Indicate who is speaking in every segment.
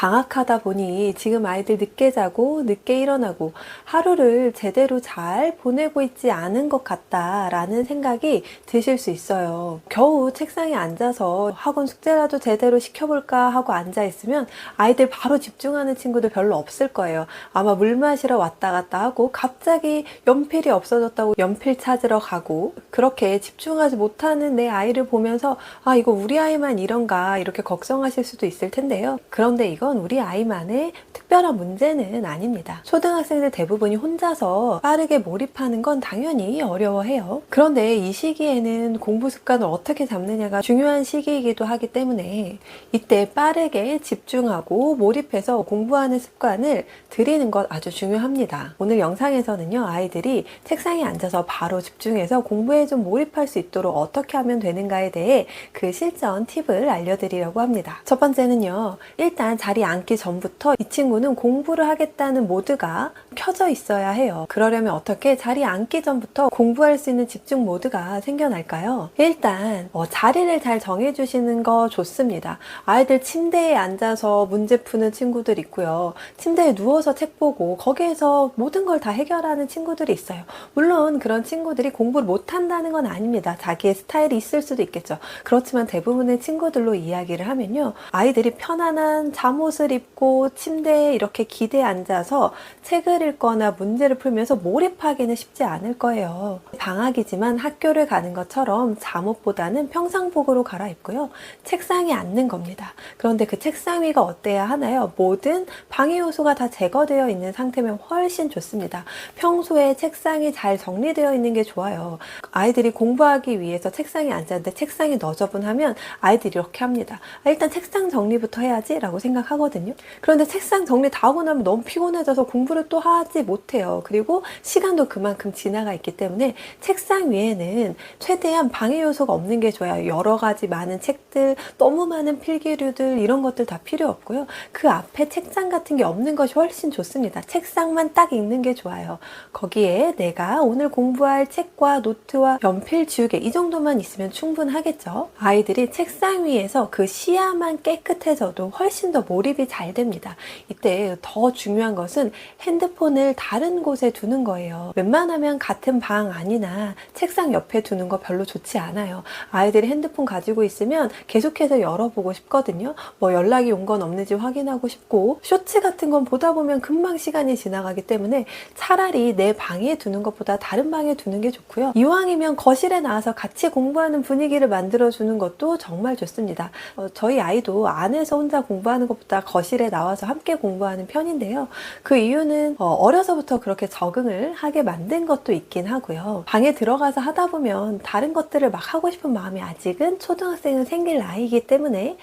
Speaker 1: 방학하다 보니 지금 아이들 늦게 자고 늦게 일어나고 하루를 제대로 잘 보내고 있지 않은 것 같다라는 생각이 드실 수 있어요. 겨우 책상에 앉아서 학원 숙제라도 제대로 시켜볼까 하고 앉아 있으면 아이들 바로 집중하는 친구들 별로 없을 거예요. 아마 물 마시러 왔다 갔다 하고 갑자기 연필이 없어졌다고 연필 찾으러 가고, 그렇게 집중하지 못하는 내 아이를 보면서 아, 이거 우리 아이만 이런가 이렇게 걱정하실 수도 있을 텐데요. 그런데 이건 우리 아이만의 특별한 문제는 아닙니다. 초등학생들 대부분이 혼자서 빠르게 몰입하는 건 당연히 어려워해요. 그런데 이 시기에는 공부 습관을 어떻게 잡느냐가 중요한 시기이기도 하기 때문에 이때 빠르게 집중하고 몰입해서 공부하는 습관을 들이는 것 아주 중요합니다. 오늘 영상에서는요, 아이들이 책상에 앉아서 바로 집중해서 공부에 좀 몰입할 수 있도록 어떻게 하면 되는가에 대해 그 실전 팁을 알려드리려고 합니다. 첫 번째는요, 일단 자리에 앉기 전부터 이 친구는 공부를 하겠다는 모드가 켜져 있어야 해요. 그러려면 어떻게 자리에 앉기 전부터 공부할 수 있는 집중 모드가 생겨날까요? 일단 자리를 잘 정해주시는 거 좋습니다. 아이들 침대에 앉아서 문제 푸는 친구들 있고요, 침대에 누워서 책 보고 거기에서 모든 걸 다 해결하는 친구들이 있어요. 물론 그런 친구들이 공부를 못한다는 건 아닙니다. 자기의 스타일이 있을 수도 있겠죠. 그렇지만 대부분의 친구들로 이야기를 하면요, 아이들이 편안한 잠옷을 입고 침대에 이렇게 기대에 앉아서 책을 읽거나 문제를 풀면서 몰입하기는 쉽지 않을 거예요. 방학이지만 학교를 가는 것처럼 잠옷보다는 평상복으로 갈아입고요, 책상에 앉는 겁니다. 그런데 그 책상 위가 어때야 하나요? 모든 방해 요소가 다 제거되어 있는 상태면 훨씬 좋습니다. 평소에 책상이 잘 정리되어 있는 게 좋아요. 아이들이 공부하기 위해서 책상에 앉았는데 책상이 너저분하면 아이들이 이렇게 합니다. 일단 책상 정리부터 해야지 라고 생각하거든요. 그런데 책상 정리 다 하고 나면 너무 피곤해져서 공부를 또 하지 못해요. 그리고 시간도 그만큼 지나가 있기 때문에 책상 위에는 최대한 방해 요소가 없는 게 좋아요. 여러 가지 많은 책들, 너무 많은 필기류들, 이런 것들 다 필요 없고요. 그 앞에 책장 같은 게 없는 것이 훨씬 좋습니다. 책상만 딱 읽는 게 좋아요. 거기에 내가 오늘 공부할 책과 노트와 연필, 지우개 이 정도만 있으면 충분하겠죠. 아이들이 책상 위에서 그 시야만 깨끗해져도 훨씬 더 몰입이 잘 됩니다. 이때 더 중요한 것은 핸드폰을 다른 곳에 두는 거예요. 웬만하면 같은 방 안이나 책상 옆에 두는 거 별로 좋지 않아요. 아이들이 핸드폰 가지고 있으면 계속해서 열어보고 싶거든요. 뭐 연락이 온 건 없는지 확인하고 싶고, 쇼츠 같은 건 보다 보면 금방 시간이 지나가기 때문에 차라리 내 방에 두는 것보다 다른 방에 두는 게 좋고요. 이왕이면 거실에 나와서 같이 공부하는 분위기를 만들어주는 것도 정말 좋습니다. 저희 아이도 안에서 혼자 공부하는 것보다 거실에 나와서 함께 공부하는 편인데요. 그 이유는 어려서부터 그렇게 적응을 하게 만든 것도 있긴 하고요. 방에 들어가서 하다 보면 다른 것들을 막 하고 싶은 마음이 아직은 초등학생은 생길 나이이기 때문에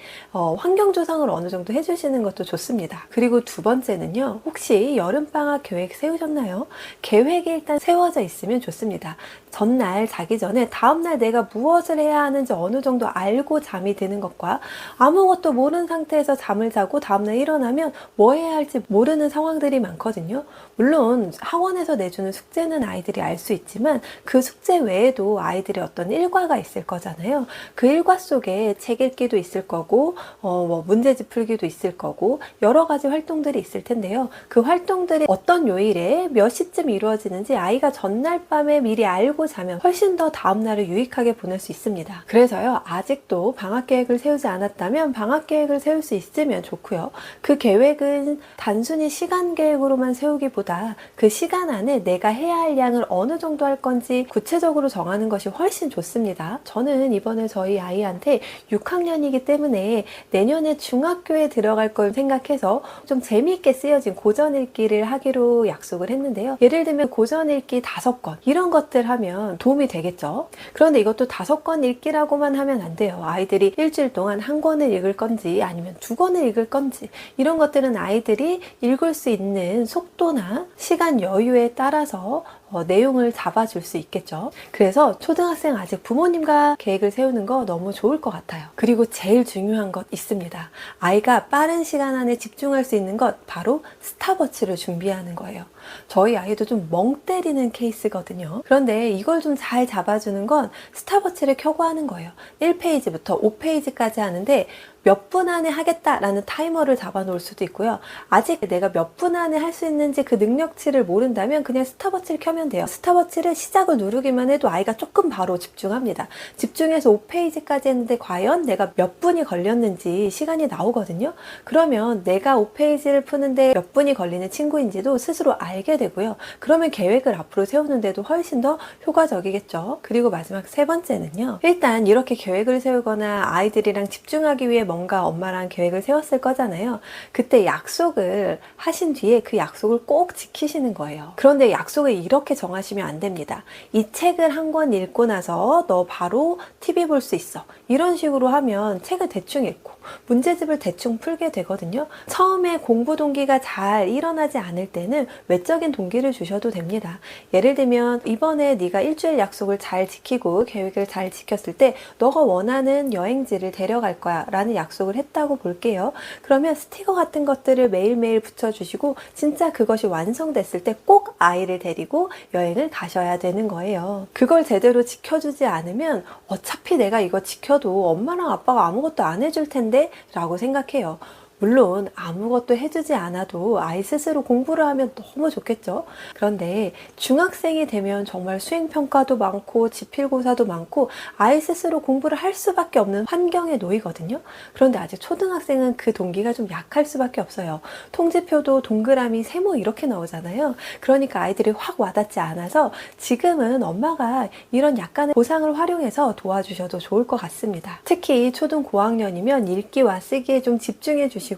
Speaker 1: 환경 조성을 어느 정도 해주시는 것도 좋습니다. 그리고 두 번째는요, 혹시 여름방학 계획 세우셨나요? 계획이 일단 세워져 있으면 좋습니다. 전날 자기 전에 다음날 내가 무엇을 해야 하는지 어느 정도 알고 잠이 드는 것과 아무것도 모르는 상태에서 잠을 자고 다음날 일어나면 뭐 해야 할지 모르는 상황들이 많거든요. 물론 학원에서 내주는 숙제는 아이들이 알 수 있지만 그 숙제 외에도 아이들의 어떤 일과가 있을 거잖아요. 그 일과 속에 책 읽기도 있을 거고 뭐 문제집 풀기도 있을 거고 여러 가지 활동들이 있을 텐데요. 그 활동들이 어떤 요일에 몇 시쯤 이루어지는지 아이가 전날 밤에 미리 알고 자면 훨씬 더 다음날을 유익하게 보낼 수 있습니다. 그래서요, 아직도 방학 계획을 세우지 않았다면 방학 계획을 세울 수 있으면 좋고요. 그 계획은 단순히 시간 계획으로만 세우기보다 그 시간 안에 내가 해야 할 양을 어느 정도 할 건지 구체적으로 정하는 것이 훨씬 좋습니다. 저는 이번에 저희 아이한테 6학년이기 때문에 내년에 중학교에 들어갈 걸 생각해서 좀 재미있게 쓰여진 고전 읽기를 하기로 약속을 했는데요. 예를 들면 고전 읽기 5권 이런 것들 하면 도움이 되겠죠. 그런데 이것도 5권 읽기라고만 하면 안 돼요. 아이들이 일주일 동안 한 권을 읽을 건지 아니면 2권을 읽을 건지, 이런 것들은 아이들이 읽을 수 있는 속도나 시간 여유에 따라서 내용을 잡아줄 수 있겠죠. 그래서 초등학생 아직 부모님과 계획을 세우는 거 너무 좋을 것 같아요. 그리고 제일 중요한 것 있습니다. 아이가 빠른 시간 안에 집중할 수 있는 것, 바로 스탑워치를 준비하는 거예요. 저희 아이도 좀 멍 때리는 케이스거든요. 그런데 이걸 좀 잘 잡아주는 건 스탑워치를 켜고 하는 거예요. 1페이지부터 5페이지까지 하는데 몇 분 안에 하겠다라는 타이머를 잡아 놓을 수도 있고요. 아직 내가 몇 분 안에 할 수 있는지 그 능력치를 모른다면 그냥 스탑워치를 켜면 돼요. 스탑워치를 시작을 누르기만 해도 아이가 조금 바로 집중합니다. 집중해서 5페이지까지 했는데 과연 내가 몇 분이 걸렸는지 시간이 나오거든요. 그러면 내가 5페이지를 푸는데 몇 분이 걸리는 친구인지도 스스로 알게 되고요. 그러면 계획을 앞으로 세우는데도 훨씬 더 효과적이겠죠. 그리고 마지막 세 번째는요. 일단 이렇게 계획을 세우거나 아이들이랑 집중하기 위해 뭔가 엄마랑 계획을 세웠을 거잖아요. 그때 약속을 하신 뒤에 그 약속을 꼭 지키시는 거예요. 그런데 약속을 이렇게 정하시면 안 됩니다. 이 책을 한 권 읽고 나서 너 바로 TV 볼 수 있어. 이런 식으로 하면 책을 대충 읽고 문제집을 대충 풀게 되거든요. 처음에 공부 동기가 잘 일어나지 않을 때는 외적인 동기를 주셔도 됩니다. 예를 들면 이번에 네가 일주일 약속을 잘 지키고 계획을 잘 지켰을 때 너가 원하는 여행지를 데려갈 거야 라는 약속을 했다고 볼게요. 그러면 스티커 같은 것들을 매일매일 붙여주시고 진짜 그것이 완성됐을 때 꼭 아이를 데리고 여행을 가셔야 되는 거예요. 그걸 제대로 지켜주지 않으면 어차피 내가 이거 지켜도 엄마랑 아빠가 아무것도 안 해줄 텐데 라고 생각해요. 물론 아무것도 해주지 않아도 아이 스스로 공부를 하면 너무 좋겠죠. 그런데 중학생이 되면 정말 수행평가도 많고 지필고사도 많고 아이 스스로 공부를 할 수밖에 없는 환경에 놓이거든요. 그런데 아직 초등학생은 그 동기가 좀 약할 수밖에 없어요. 통지표도 동그라미, 세모 이렇게 나오잖아요. 그러니까 아이들이 확 와닿지 않아서 지금은 엄마가 이런 약간의 보상을 활용해서 도와주셔도 좋을 것 같습니다. 특히 초등 고학년이면 읽기와 쓰기에 좀 집중해 주시고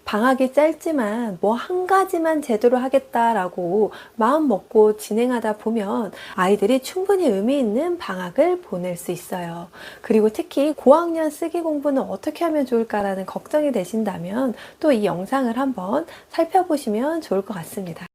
Speaker 1: 방학이 짧지만 뭐 한 가지만 제대로 하겠다라고 마음 먹고 진행하다 보면 아이들이 충분히 의미 있는 방학을 보낼 수 있어요. 그리고 특히 고학년 쓰기 공부는 어떻게 하면 좋을까라는 걱정이 되신다면 또 이 영상을 한번 살펴보시면 좋을 것 같습니다.